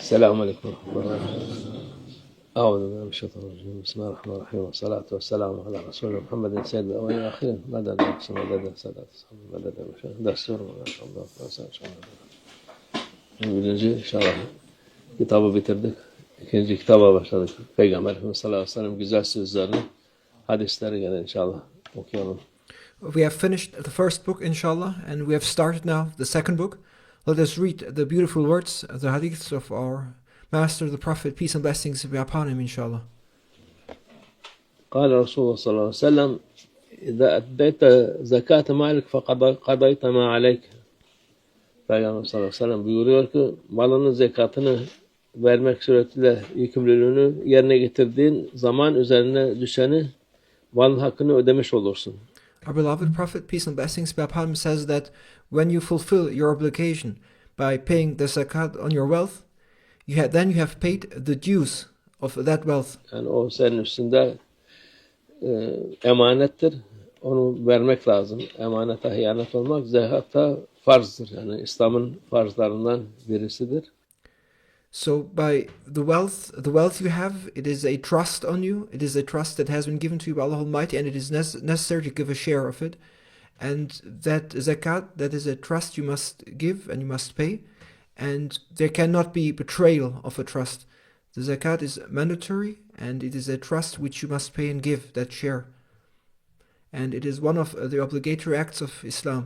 السلام عليكم ورحمة الله وبركاته. أعوذ بالله من الشيطان الرجيم. بسم الله الرحمن الرحيم والصلاة والسلام على رسولنا محمد سيد الأولين والآخرين. مدد الأقصى مدد السادات مدد المشاهد دستور ما شاء الله. Birinci inşallah kitabı bitirdik. İkinci kitaba başladık. Peygamber Efendimiz sallallahu aleyhi ve sellem güzel sözlerini, hadisleri gene inşallah okuyalım. We have finished the first book, inshallah, and we have started now the second book. Let us read the beautiful words, the hadiths of our Master, the Prophet, peace and blessings be upon him, inshallah. قال رسول الله صلى الله عليه وسلم إذا أديت زكاة مالك فقضيت ما عليك. Peygamber sallallahu aleyhi ve sellem buyuruyor ki malının zekatını vermek suretiyle yükümlülüğünü yerine getirdiğin zaman üzerine düşeni malın hakkını ödemiş olursun. Our beloved Prophet, peace and blessings be upon him, says that when you fulfill your obligation by paying the zakat on your wealth, then you have paid the dues of that wealth. Yani o senin üstünde emanettir. Onu vermek lazım. Emanete hıyanet olmak zekatta farzdır. Yani İslam'ın farzlarından birisidir. So by the wealth you have, it is a trust on you. It is a trust that has been given to you by Allah Almighty, and it is necessary to give a share of it. And that zakat, that is a trust you must give and you must pay. And there cannot be betrayal of a trust. The zakat is mandatory, and it is a trust which you must pay and give, that share. And it is one of the obligatory acts of Islam.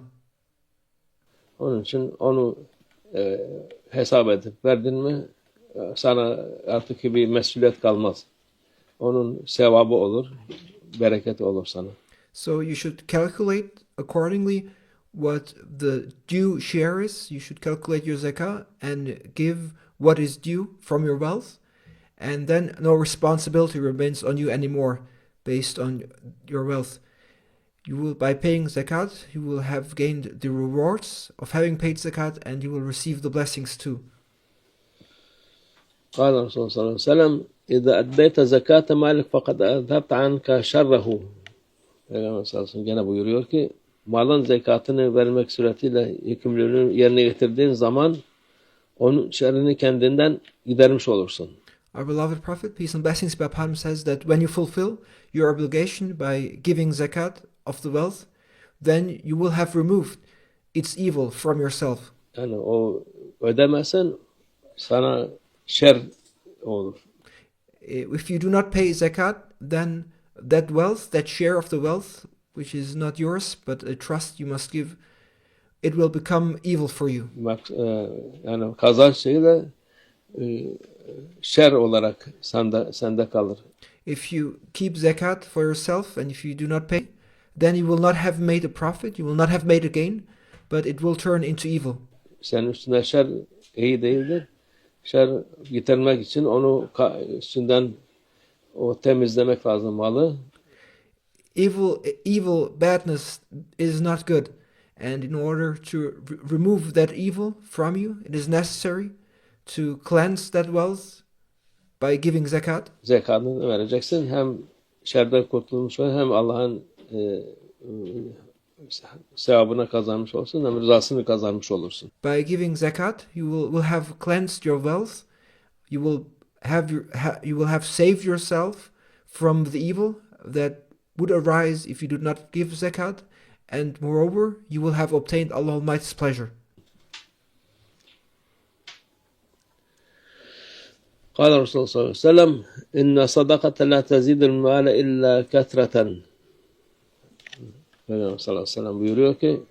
Onun için onu hesap edip verdin mi sana artık bir mesuliyet kalmaz. Onun sevabı olur, bereketi olur sana. So you should calculate accordingly what the due share is. You should calculate your zakah and give what is due from your wealth. And then no responsibility remains on you anymore based on your wealth. You will, by paying zakat, you will have gained the rewards of having paid zakat, and you will receive the blessings too. قال الرسول صلى الله عليه وسلم إذا أديت زكاة مالك فقد أذهبت عنك شره. Peygamber sallallahu aleyhi ve sellem gene buyuruyor ki malın zekatını vermek suretiyle yükümlülüğünü yerine getirdiğin zaman onun şerrini kendinden gidermiş olursun. Our beloved Prophet, peace and blessings be upon him, says that when you fulfill your obligation by giving zakat of the wealth, then you will have removed its evil from yourself. Yani o ödemezsen sana şer olur. If you do not pay zakat, then that wealth, that share of the wealth, which is not yours but a trust you must give, it will become evil for you. Bak, yani kazanç şeyi de şer olarak sende kalır. If you keep zakat for yourself and if you do not pay, then you will not have made a profit, you will not have made a gain, but it will turn into evil. Senin üstünde şer iyi değildir. Şer getirmek için onu üstünden o temizlemek lazım malı. Evil, badness is not good. And in order to remove that evil from you, it is necessary to cleanse that wealth by giving zakat. Zekatını vereceksin. Hem şerden kurtulmuş olur, hem Allah'ın sevabını kazanmış olursun, hem rızasını kazanmış olursun. By giving zakat, you will have cleansed your wealth. You will have saved yourself from the evil that would arise if you do not give zakat, and moreover, you will have obtained Allah Almighty's pleasure. قال الرسول صلى الله عليه وسلم إن صدقة لا تزيد المال إلا كثرة. Peygamber sallallahu aleyhi ve sellem buyuruyor ki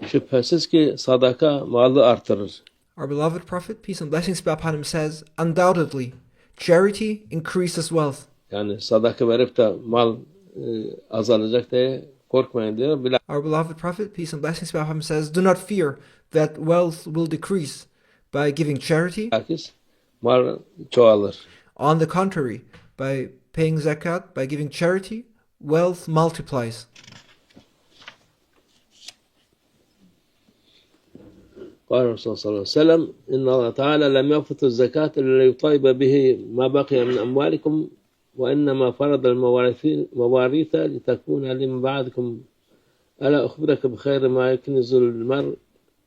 şüphesiz ki sadaka malı artırır. Our beloved Prophet, peace and blessings be upon him, says, undoubtedly, charity increases wealth. Yani sadaka verip de mal azalacak diye korkmayın diyor. Our beloved Prophet, peace and blessings be upon him, says, do not fear that wealth will decrease by giving charity. Mal çoğalır. On the contrary, by paying zakat, by giving charity, wealth multiplies. قال الرسول صلى الله عليه وسلم إن الله تعالى لم يفرض الزكاة إلا ليطيب به ما بقي من أموالكم وإنما فرض المواريث لتكون لمن بعدكم ألا أخبرك بخير ما يكنز المرء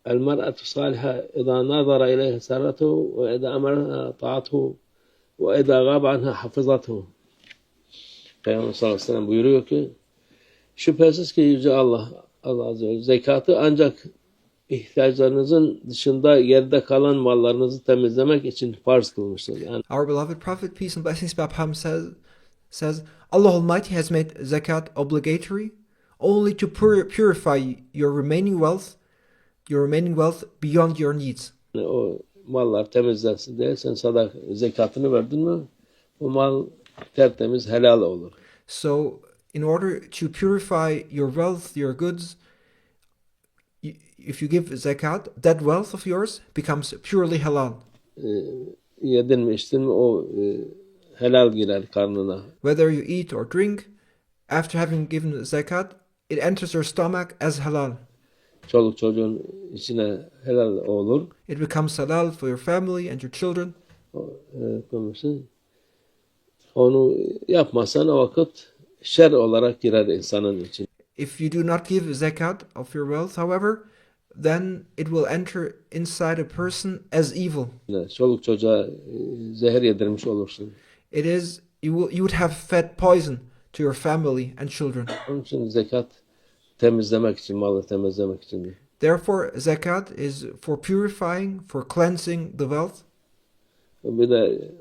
المرأة الصالحة إذا نظر إليها سرته وإذا أمرها طاعته وإذا غاب عنها حفظته. Peygamber sallallahu aleyhi ve sellem buyuruyor ki şüphesiz ki Yüce Allah Azze ve Celle zekatı ancak ihtiyaçlarınızın dışında geride kalan mallarınızı temizlemek için farz kılmıştır. Yani Our beloved Prophet, peace and blessings be upon him, says, Allah Almighty has made zakat obligatory only to purify your remaining wealth beyond your needs. o mallar temizlensin diye sen zekatını verdin mi o mal tertemiz helal olur. So, in order to purify your wealth, your goods, if you give zakat, that wealth of yours becomes purely halal. Yedin mi içtin mi o helal girer karnına. Whether you eat or drink, after having given zakat, it enters your stomach as halal. Çoluk çocuğun içine helal olur. It becomes halal for your family and your children. Onu yapmazsan o vakit şer olarak girer insanın için. If you do not give zakat of your wealth, however, then it will enter inside a person as evil. Çoluk çocuğa zehir yedirmiş olursun. It is you would have fed poison to your family and children. Onun için zekat temizlemek için, malı temizlemek için. Therefore, zakat is for purifying, for cleansing the wealth. Bir de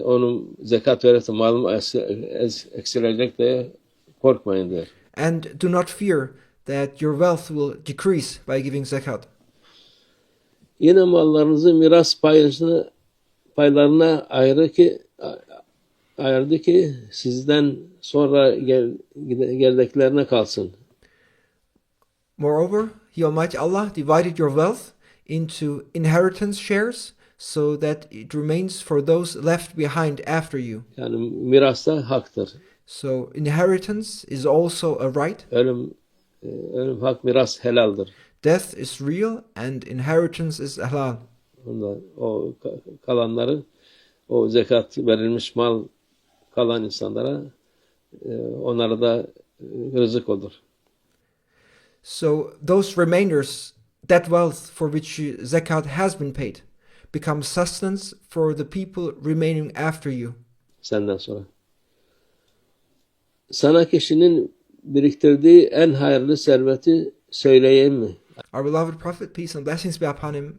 onun zekat verirse malım eksilecek diye korkmayın diyor. And do not fear that your wealth will decrease by giving zakat. Yine mallarınızı miras paylarına ayırdı ki sizden sonra geldeklerine kalsın. Moreover, He Almighty Allah divided your wealth into inheritance shares so that it remains for those left behind after you. Yani miras da haktır. So inheritance is also a right. Ölüm hak, miras helaldir. Death is real and inheritance is halal. O kalanları, o zekat verilmiş mal kalan insanlara onlara da rızık olur. So those remainders, that wealth for which zakat has been paid, becomes sustenance for the people remaining after you. Senden sonra. Sana kişinin biriktirdiği en hayırlı serveti söyleyeyim mi? Our beloved Prophet, peace and blessings be upon him,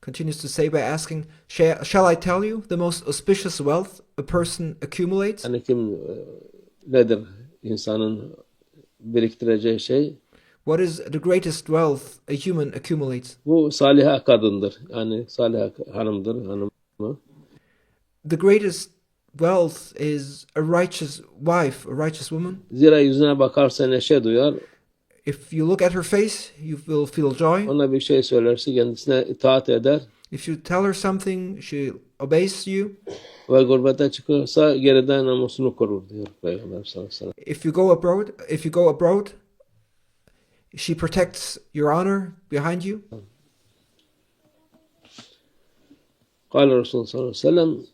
continues to say by asking, shall I tell you the most auspicious wealth a person accumulates? Yani nedir insanın biriktireceği şey? What is the greatest wealth a human accumulates? Bu saliha kadındır. Yani saliha hanımdır. The greatest wealth is a righteous wife, a righteous woman. Zira yüzüne bakarsa neşe duyar. If you look at her face, you will feel joy. Ona bir şey söylerse kendisine itaat eder. If you tell her something, she obeys you. Ve gurbete çıkarsa geriden namusunu korur diyor Peygamber sallallahu aleyhi ve sellem. If you go abroad, she protects your honor behind you. قال الرسول صلى الله عليه وسلم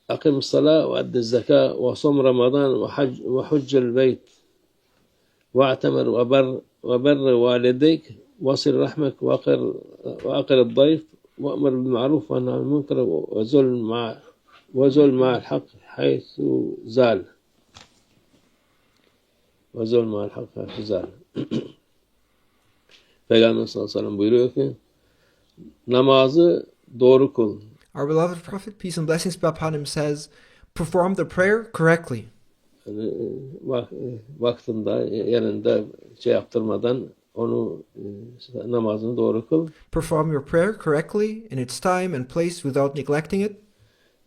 أقم الصلاة وأد الزكاة وصوم رمضان وحج البيت واعتمر وبر والديك وصل رحمك وأقر الضيف وأمر بالمعروف وانهى عن المنكر وزل مع الحق حيث زال. وزل مع الحق حيث زال. Peygamber sallallahu aleyhi ve sellem buyuruyor ki namazı doğru kıl. Our beloved Prophet, peace and blessings be upon him, says, perform the prayer correctly. Yani, vaktinde, yerinde yaptırmadan onu namazını doğru kıl. Perform your prayer correctly in its time and place without neglecting it.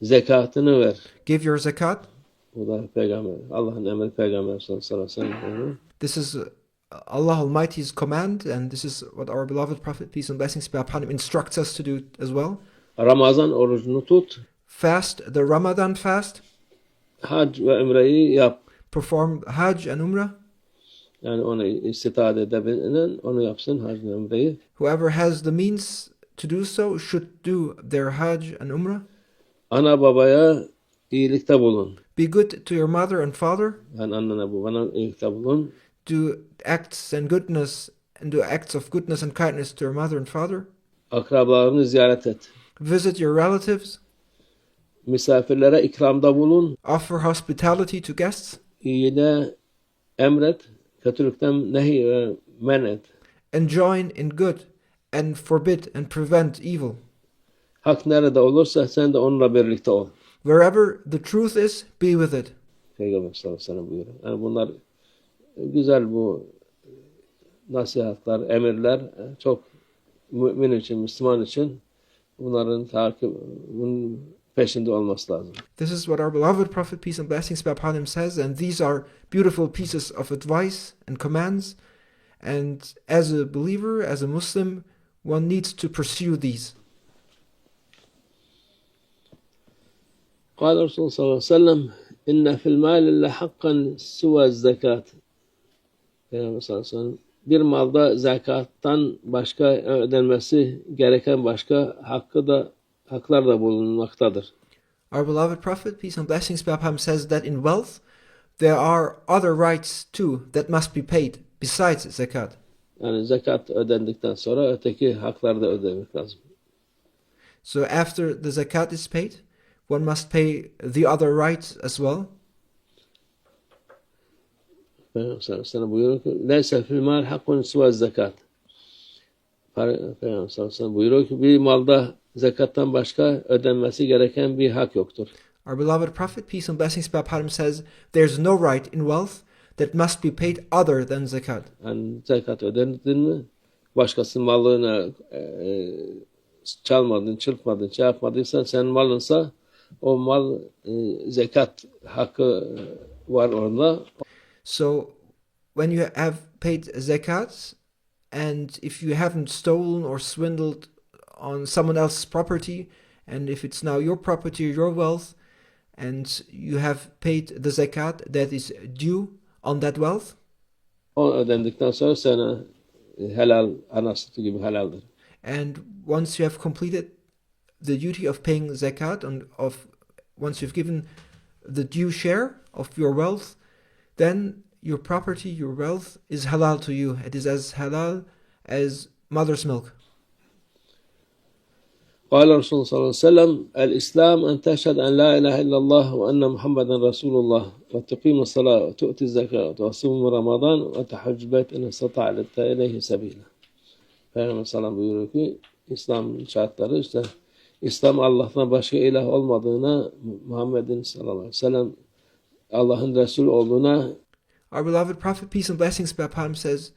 Zekatını ver. Give your zakat. Bu da Allah'ın emri Peygamber sallallahu aleyhi ve sellem. This is Allah Almighty's command, and this is what our beloved Prophet, peace and blessings be upon him, instructs us to do as well. Ramazan orucunu tut. Fast the Ramadan fast. Hac ve umreyi yap. Perform Hajj and Umrah. Yani onu istitaat edebilen onu yapsın hac ve umreyi. Whoever has the means to do so should do their Hajj and Umrah. Ana babaya iyilikte bulun. Be good to your mother and father. Yani annene babana iyilikte bulun. Do acts and goodness and do acts of goodness and kindness to your mother and father. Akrabalarını ziyaret et. Visit your relatives. Misafirlere ikramda bulun. Offer hospitality to guests. İyiliğe emret. Kötülükten men et. And join in good and forbid and prevent evil. Hak nerede olursa sen de onunla birlikte ol. Wherever the truth is, be with it. Peygamber sallallahu aleyhi ve sellem buyuruyor. Yani bunlar güzel, bu nasihatler, emirler çok mümin için, Müslüman için bunların bunun peşinde olması lazım. This is what our beloved Prophet, peace and blessings be upon him, says, and these are beautiful pieces of advice and commands. And as a believer, as a Muslim, one needs to pursue these. قال رسول صلى الله عليه وسلم إن في المال لحقا سوى الزكاة. Peygamber sallallahu aleyhi ve sellem, bir malda zekattan başka ödenmesi gereken başka haklar da bulunmaktadır. Our beloved Prophet, peace and blessings be upon him, says that in wealth there are other rights too that must be paid besides zakat. Yani zekat ödendikten sonra öteki hakları da ödemek lazım. So after the zakat is paid, one must pay the other rights as well. Peygamber sallallahu aleyhi ve sellem buyuruyor ki leyse fil mal hakkun siva zekat. Peygamber sallallahu aleyhi ve sellem buyuruyor ki bir malda zekattan başka ödenmesi gereken bir hak yoktur. Our beloved Prophet, peace and blessings be upon him, says there's no right in wealth that must be paid other than zakat. Yani zekat ödendin mi, başkasının malını çalmadın, çırpmadın, şey yapmadıysan, senin malınsa o mal zekat hakkı var orada. So when you have paid zakat, and if you haven't stolen or swindled on someone else's property, and if it's now your property or your wealth, and you have paid the zakat that is due on that wealth, O ödendikten sonra sana helal, ana sütü gibi helaldir. and once you have completed the duty of paying zakat, and once you've given the due share of your wealth, then your property, your wealth is halal to you. It is as halal as mother's milk. قال رسول صلى الله عليه وسلم الإسلام أن تشهد أن لا إله إلا الله وأن محمدا رسول الله وتقيم الصلاة وتؤتي الزكاة وتصوم رمضان وتحج البيت إن استطعت إليه سبيلا. Peygamber sallallahu buyuruyor ki İslam şartları işte İslam Allah'tan başka ilah olmadığına, Muhammed'in sallallahu aleyhi ve sellem Allah'ın Resul olduğuna. Our beloved Prophet, peace and blessings be upon him, says,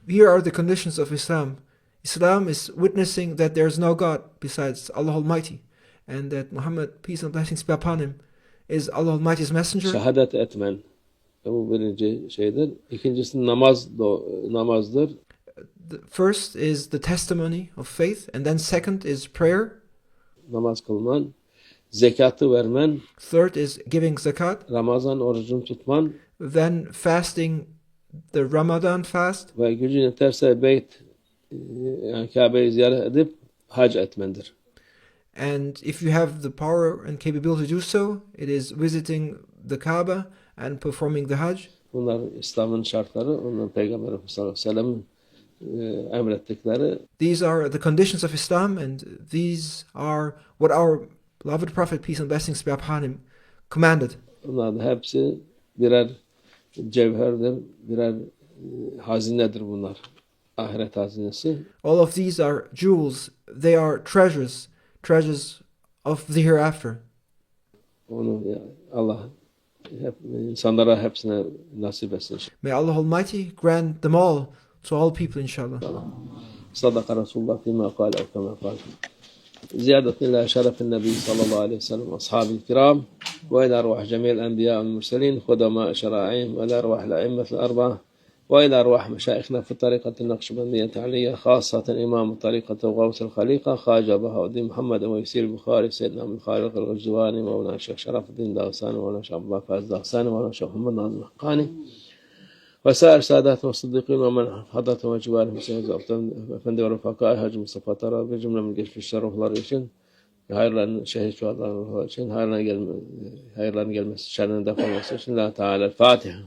here are the conditions of Islam. Islam is witnessing that there is no God besides Allah Almighty, and that Muhammad, peace and blessings be upon him, is Allah Almighty's messenger. Şehadet etmen. Bu birinci şeydir. İkincisi namazdır. The first is the testimony of faith, and then second is prayer. Namaz kılman. Zekatı vermen. Third is giving zakat. Ramazan orucunu tutman. Then fasting the Ramadan fast. Ve gücün yeterse yani Kabe'yi ziyaret edip hac etmendir. And if you have the power and capability to do so, it is visiting the Kaaba and performing the Hajj. Bunlar İslam'ın şartları, onların Peygamber sallallahu aleyhi ve sellem'in emrettikleri. These are the conditions of Islam, and these are what our beloved Prophet, peace and blessings be upon him, commanded. Bunlar da hepsi birer cevherdir, birer hazinedir bunlar. Ahiret hazinesi. All of these are jewels. They are treasures of the hereafter. Onu Allah insanlara hepsine nasip etsin. May Allah Almighty grant them all to all people, inshallah. Sadaka Resulullah fîmâ kâle ev kemâ kâle. Ziyadetin ilâ şerefin Nabi sallallahu aleyhi ve sellem ashabil kiram ve ilâ arvah cemîl enbiyâ ve murselîn khudamâ şerâ'ihim ve ilâ arvah l'a'immetil arba'ah وإلى أرواح مشايخنا في الطريقة النقشبندية العلية خاصة إمام الطريقة وغوث الخليقة خواجة بهاء الدين محمد ويسير البخاري سيدنا من خالق الغزواني مولانا الشيخ شرف الدين داغستاني مولانا الشيخ عبد الفاز داغستاني مولانا الشيخ محمد ناظم الحقاني وسائر ساداتنا والصديقين ومن حضرتهم وجبالهم سيد أفندي ورفقائي حاج مصطفى طراب جملة من جيش الشرفlar için, hayırların şehit şuhadalar için, hayırların gelmesi, şerrinden defolması için. La Teala Fatiha.